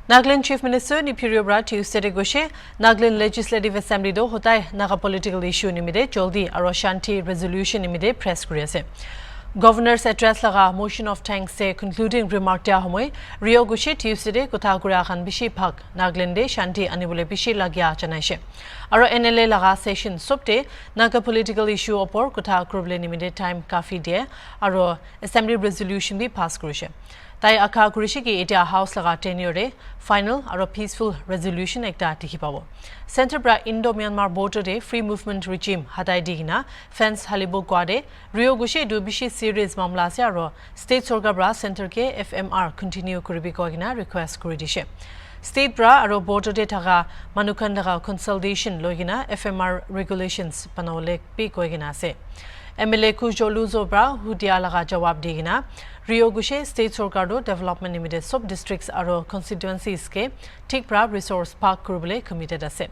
Nagaland Chief Minister Nipirio Bra Tuesday Goshe, Nagaland Legislative Assembly do hotai Naga political issue nimide joldi aro shanti resolution nimide press kuriase. Governor's address laga motion of thanks se concluding remark dia homoy Rio Goshe Tuesday kotha kuria khan bishi bhag Nagaland de shanti anibole bishi lagya janaise. Aro NLA laga session sobte Naga political issue opor kotha kurbele nimide time kafi die aro assembly resolution bi pass kurise. Tai akha kurishi ki etia house laga tenure final aro peaceful resolution ekta dikhi pabo. Center bra Indo-Myanmar border de free movement regime hatai digina fence halibo kwade Rio Gushe du bishi series mamla se aro state sorga bra center ke FMR continue kuribi koigina request kuri dishe. State bra aro border de thaga manukan daga consultation logina FMR regulations panole pi koigina se. MLA Kujoluzo bra hudia laga jawab digina Rio Gushe state sorkar development nimide sub districts aro constituencies ke thik bra resource park kurbole committed ase.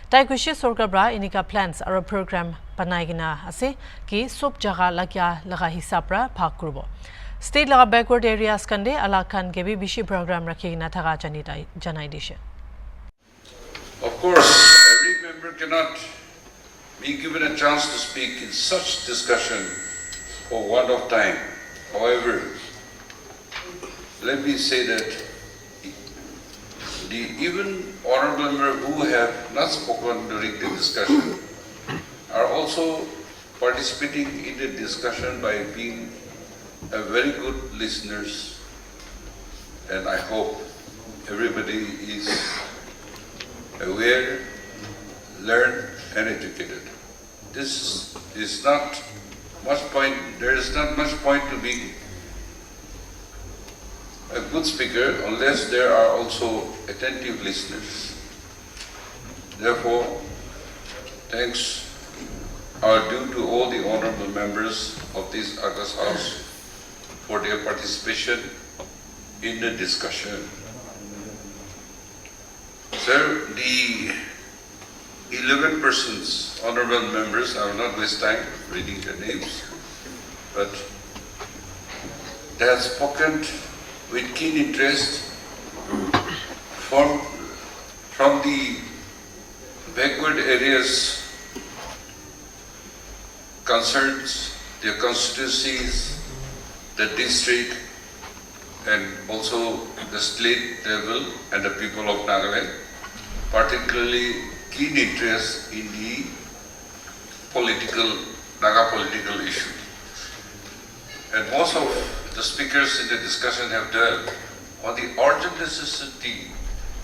Tai Gushe sorkar bra inika plans aro program banaigina ase ki sub jaga lagya laga hisab bra park kurbo. State laga backward areas kande alakan ke bi bishi program rakhigina thaga janai dishe. Of course, every member cannot be given a chance to speak in such discussion for want of time. However, let me say that the even honorable members who have not spoken during the discussion are also participating in the discussion by being a very good listeners, and I hope everybody is aware, learned and educated. This is not much point, there is not much point to being a good speaker unless there are also attentive listeners. Therefore, thanks are due to all the honorable members of this August House for their participation in the discussion. Sir, the 11 persons, honorable members, I will not waste time reading their names, but they have spoken with keen interest from the backward areas concerns, their constituencies, the district, and also the state level and the people of Nagaland, particularly keen interest in the Naga political issue. And most of the speakers in the discussion have dwelt on the urgent necessity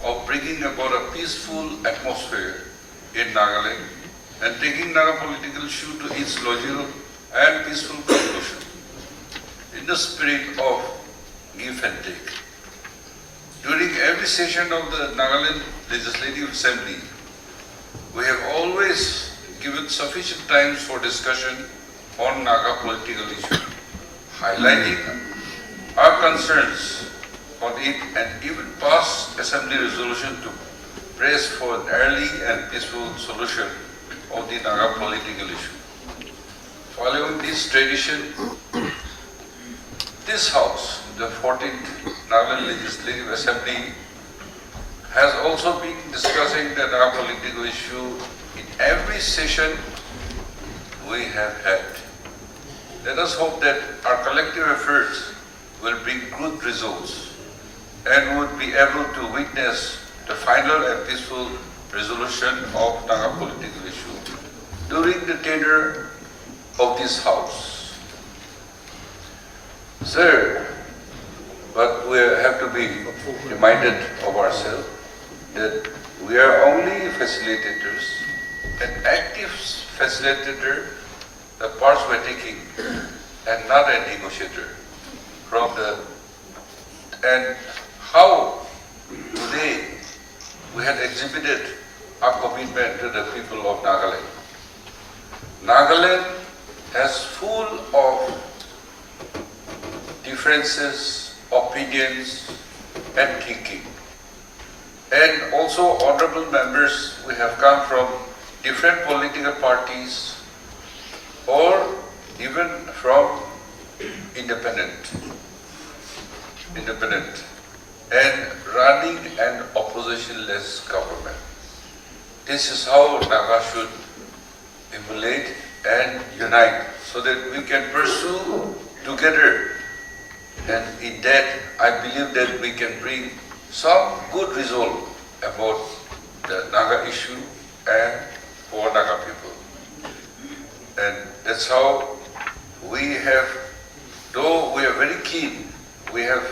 of bringing about a peaceful atmosphere in Nagaland and taking Naga political issue to its logical and peaceful conclusion in the spirit of give and take. During every session of the Nagaland Legislative Assembly, we have always given sufficient time for discussion on Naga political issue, highlighting our concerns on it and even pass assembly resolution to press for an early and peaceful solution of the Naga political issue. Following this tradition, this House, the 14th Nagaland Legislative Assembly, has also been discussing the Naga political issue in every session we have had. Let us hope that our collective efforts will bring good results and would be able to witness the final and peaceful resolution of Naga political issue during the tenure of this House. Sir, but we have to be reminded of ourselves that we are only facilitators, an active facilitator, the parts we're taking, and not a negotiator. And how today we had exhibited our commitment to the people of Nagaland. Nagaland has full of differences, opinions, and thinking. And also, honorable members, we have come from different political parties or even from independent and running an opposition-less government. This is how Naga should emulate and unite so that we can pursue together. And in that, I believe that we can bring some good result about the Naga issue and for Naga people. And that's how we have, though we are very keen, we have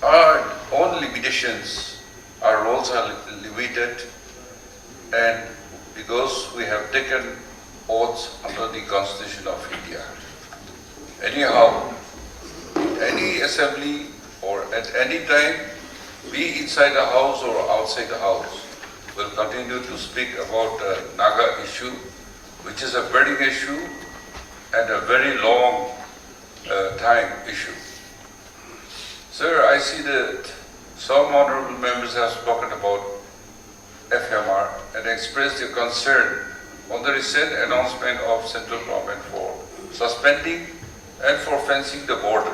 our own limitations, our roles are limited, and because we have taken oaths under the Constitution of India. Anyhow, in any assembly or at any time, be inside the house or outside the house, we'll continue to speak about the Naga issue, which is a burning issue and a very long time issue. Sir, I see that some honorable members have spoken about FMR and expressed their concern on the recent announcement of central government for suspending and for fencing the border.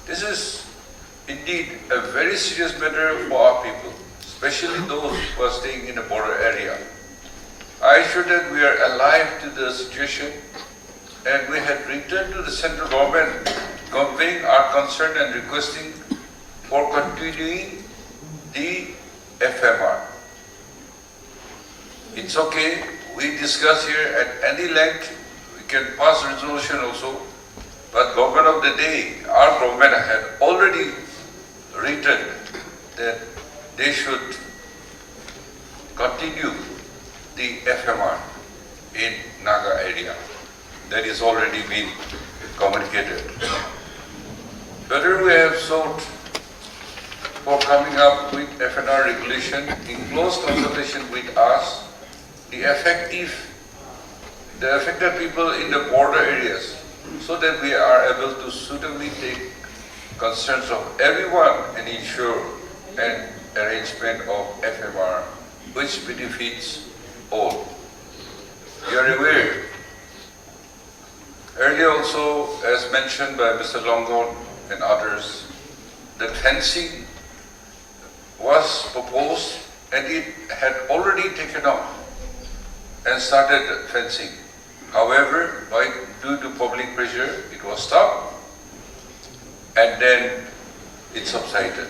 This is indeed a very serious matter for our people, especially those who are staying in the border area. I assure that we are alive to the situation and we had written to the central government conveying our concern and requesting for continuing the FMR. It's okay, we discuss here at any length, we can pass resolution also, but government of the day, our government had already written that they should continue the FMR in Naga area. That is already been communicated. Whether we have sought for coming up with FNR regulation in close consultation with us, the affected people in the border areas, so that we are able to suitably take concerns of everyone and ensure an arrangement of FMR which benefits all. You are aware, earlier also, as mentioned by Mr. Longon and others, that fencing was proposed and it had already taken off and started fencing. However, due to public pressure, it was stopped and then it subsided.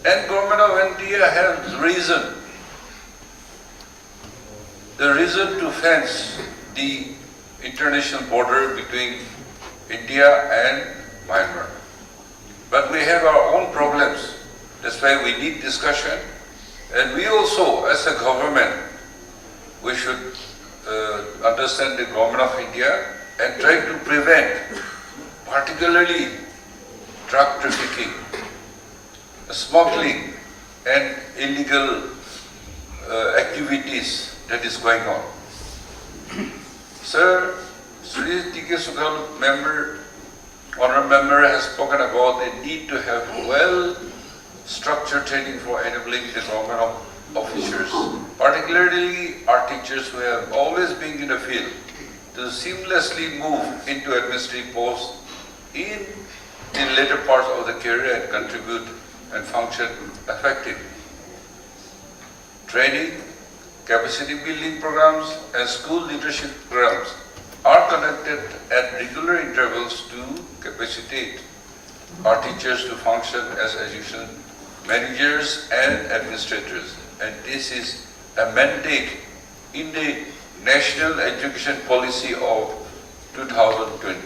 And government of India has reason. The reason to fence the international border between India and Myanmar. But we have our own problems. That's why we need discussion. And we also, as a government, we should understand the government of India and try to prevent, particularly drug trafficking, smuggling, and illegal activities that is going on. Sir, Sri T.K. Sukhal honorable member has spoken about the need to have well-structured training for enabling the government officers, particularly our teachers who have always been in the field, to seamlessly move into administrative posts in the later parts of the career and contribute and function effectively. Training, capacity building programs and school leadership programs are conducted at regular intervals to capacitate our teachers to function as education managers and administrators. And this is a mandate in the National Education Policy of 2020.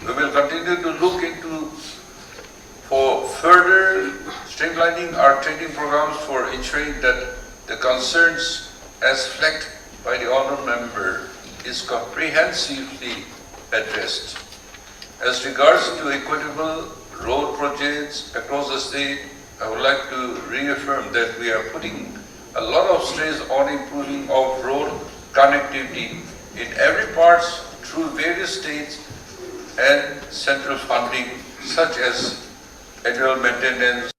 We will continue to look into for further streamlining our training programs for ensuring that the concerns as flagged by the honourable member is comprehensively addressed. As regards to equitable road projects across the state, I would like to reaffirm that we are putting a lot of stress on improving of road connectivity in every part through various states and central funding such as annual maintenance,